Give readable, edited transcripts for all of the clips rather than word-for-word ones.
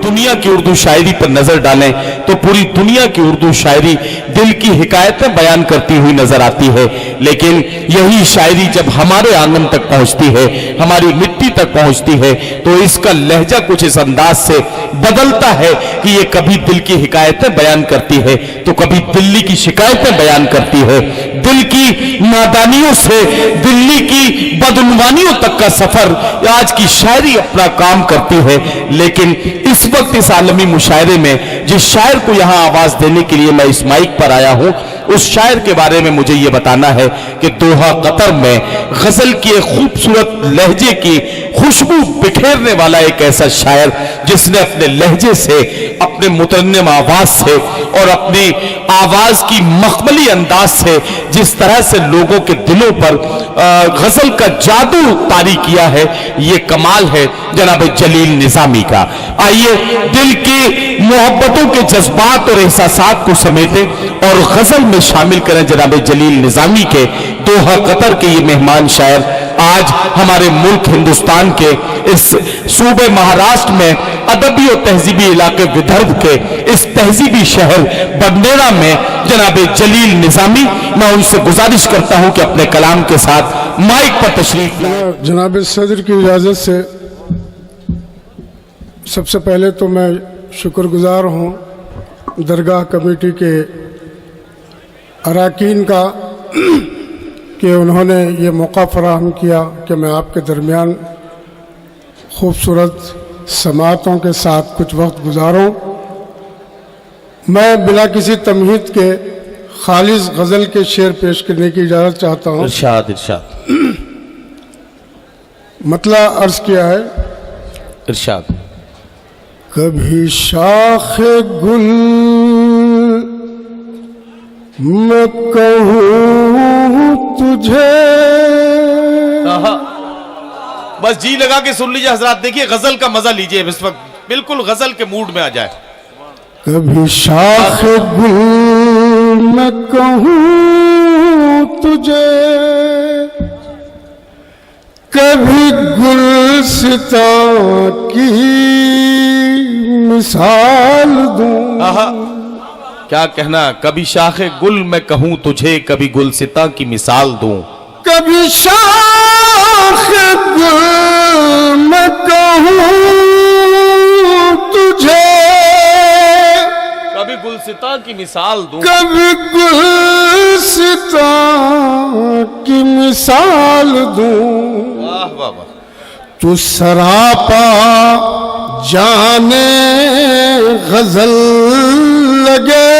दुनिया की उर्दू शायरी पर नजर डालें तो पूरी दुनिया की उर्दू शायरी दिल की हिकायतें बयान करती हुई नजर आती है। लेकिन यही शायरी जब हमारे आंगन तक पहुंचती है, हमारी मिट्टी तक पहुंचती है, तो इसका लहजा कुछ इस अंदाज से बदलता है कि ये कभी दिल की हिकायतें बयान करती है तो कभी दिल्ली की शिकायतें बयान करती है। दिल की नादानियों से दिल्ली की बदउनवानियों तक का सफर आज की शायरी अपना काम करती है। लेकिन इस वक्त इस आलमी मुशायरे में जिस शायर को यहां आवाज देने के लिए मैं इस माइक पर आया हूं, उस शायर के बारे में मुझे यह बताना है कि दोहा कतर में गजल की एक खूबसूरत लहजे की खुशबू बिखेरने वाला एक ऐसा शायर जिसने अपने लहजे से, अपने मुतरन्निम आवाज से और अपनी आवाज की मखमली अंदाज से जिस तरह से लोगों के दिलों पर गजल का जादू तारी किया है, ये कमाल है जनाब जलील निजामी का। आइए दिल की मोहब्बतों के जज्बात और एहसासात को समेटे और गजल में शामिल करें जनाब जलील निजामी के दोहा कतर के ये मेहमान शायर आज हमारे मुल्क हिंदुस्तान के इस सूबे महाराष्ट्र में अदबी और तहजीबी इलाके विदर्भ के इस तहजीबी शहर बडनेरा में जनाब जलील निजामी। मैं उनसे गुजारिश करता हूं कि अपने कलाम के साथ माइक पर तशरीफ लाएं। जनाब सदर की इजाज़त से सबसे पहले तो मैं शुक्रगुजार हूं दरगाह कमेटी के अरकान का कि उन्होंने ये मौका फराहम किया कि मैं आपके दरमियान खूबसूरत समातों के साथ कुछ वक्त गुजारूं। मैं बिला किसी तमहीद के खालिस गज़ल के शेर पेश करने की इजाज़त चाहता हूँ। इरशाद इरशाद मतला अर्ज किया है। इरशाद। कभी शाख गुल मैं कहूँ तुझे, बस जी लगा के सुन लीजिए हजरात, देखिए गजल का मजा लीजिए, इस वक्त बिल्कुल गजल के मूड में आ जाए। कभी शाख गुल मैं कहूँ तुझे, कभी गुलसिता की मिसाल दूं। क्या कहना, कभी शाखे गुल मैं कहूं तुझे, कभी गुलसिता की मिसाल दूं। कभी शाखे गुल मैं कहूं तुझे, कभी गुलसिता की मिसाल दूं। कभी गुलसिता की मिसाल दूं। वाह वाह वाह। तू सरापा जाने गजल लगे,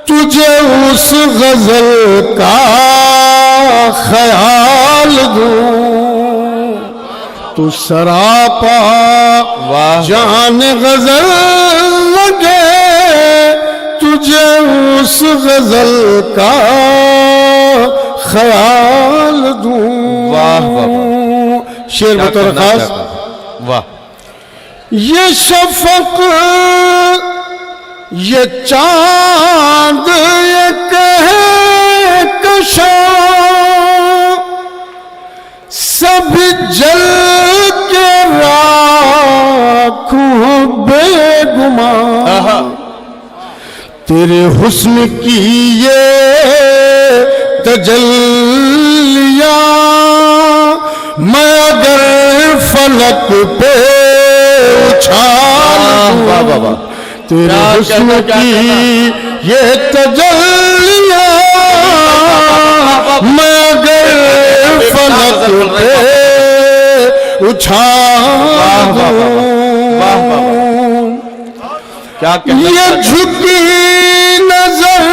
तुझे उस गजल का ख्याल दूं। तू सरापा जाने गजल लगे, तुझे उस गजल का ख्याल दूं। वाह वाह। शेर बतौर खास। वाह। ये शफक, ये चांद, ये कहकशां सभी जल के राखूं बेगुमां। तेरे हुस्न की ये तजल्लियां मैं अगर फलक पे उछालूं, तेरे हुस्न की ये तजल्लियां मैं अगर फलक पे उछालूं। क्या कहना, ये झुकी नजर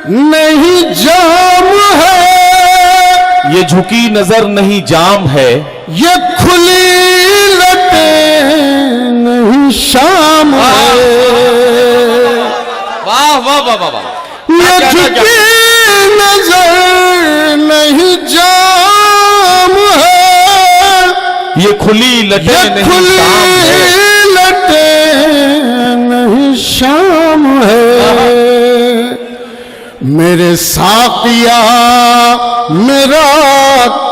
नहीं जाम है, ये झुकी नजर नहीं जाम है, ये खुली लटें नहीं शाम है। वाह वाह वाह वाह वाह। ये झुकी नजर नहीं जाम है, ये खुली लटें ये नहीं खुली शाम है। लटें नहीं शाम है। मेरे साकिया मेरा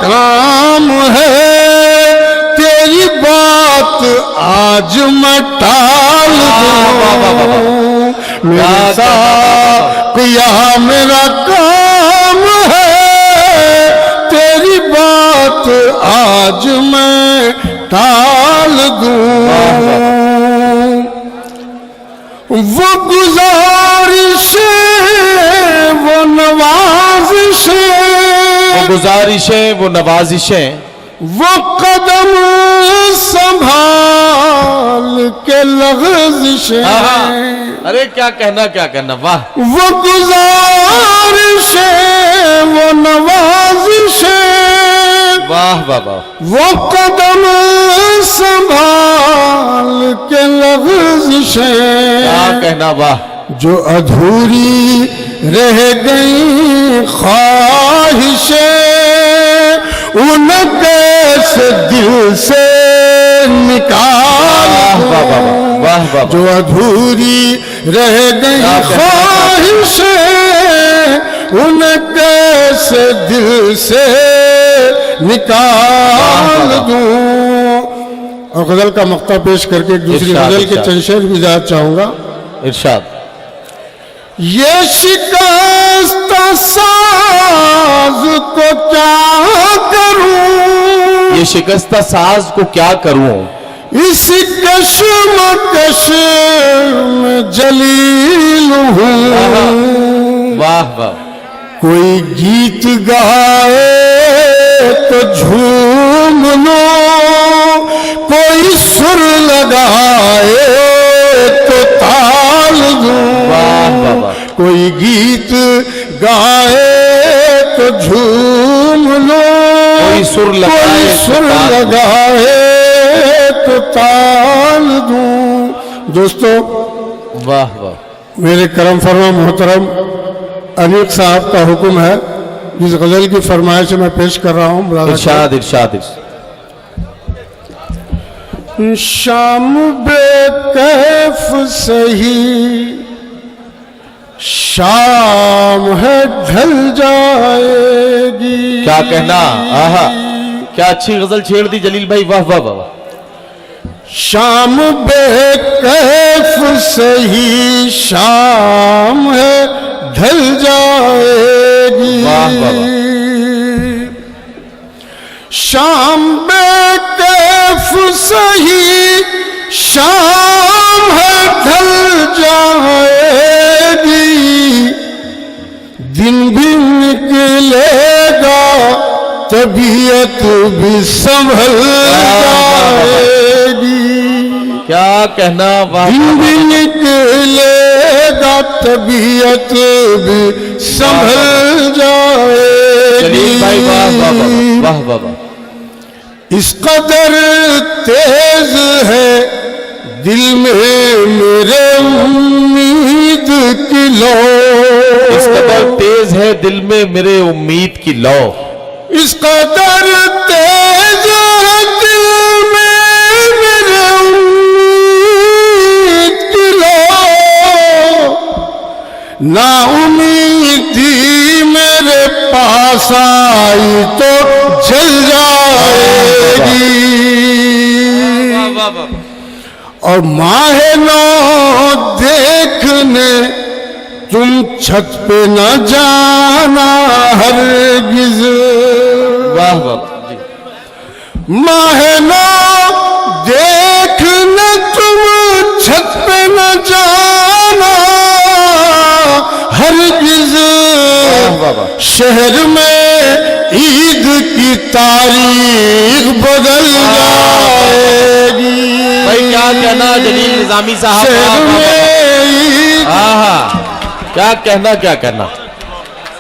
काम है, तेरी बात बात आज मैं टाल दूं, मेरे साथ यह मेरा काम है, तेरी बात आज मैं टाल दूं। वो गुजारिश वो नवाजिशें, वो गुजारिशें वो नवाजिशें, वो कदम संभाल के लग़ज़िशें, अरे क्या कहना, वाह। वो गुजारिशें वो नवाजिशें, वाह वाह वाह। वो कदम संभाल के लग़ज़िशें, क्या कहना, वाह। जो अधूरी रह गई ख्वाहिशें, उन कैसे दिल से निकाल दूं, वाह वाह। जो अधूरी रह गई ख्वाहिशें, उन कैसे दिल से निकाल दूं। और गजल का मक्ता पेश करके एक दूसरी गजल के चंद शेर भी याद चाहूंगा। इरशाद। ये शिकस्त साज को क्या करूं, ये शिकस्ता साज को क्या करूं, इस कश्मकश में जलील हूं। वाह वाह। कोई गीत गाए तो झूम लो, कोई सुर लगाए तो ताल दूं। कोई गीत गाए तो झूम लो, कोई सुर लगाए तो ताल दूं। दोस्तों, वाह वाह। मेरे करम फरमा मोहतरम अनीक साहब का हुक्म है, जिस गजल की फरमाइश मैं पेश कर रहा हूँ। इरशाद इरशाद। शाम बेकैफ सही, शाम है ढल जाएगी। क्या कहना, आहा, क्या अच्छी गजल छेड़ दी जलील भाई, वाह वाह वाह। शाम बेकैफ सही, शाम है ढल जाएगी। वाह वाह। शाम बेकैफ सही, शाम है ढल जाएगी। दिन भी निकलेगा, तबीयत भी संभल जाएगी। क्या कहना, वाह। दिन भी निकलेगा, तबीयत भी संभल जाएगी। भाई वाह वाह वाह वाह वाह। इस कदर तेज है दिल में मेरे उम्मीद की लौ, इस कदर तेज है दिल में मेरे उम्मीद की लौ, इस कदर तेज है दिल में मेरे उम्मीद की लौ, ना उम्मीदी मेरे पास आई तो जल जाएगी। और माहे नौ देखने तुम छत पे न जाना हरगिज। वाह वाह। माहे नौ देखने तुम छत पे न जाना हरगिज। शहर में ईद की तारीख बदल जाएगी। भाई क्या कहना जलील निजामी साहब, शहर में ईद, क्या कहना।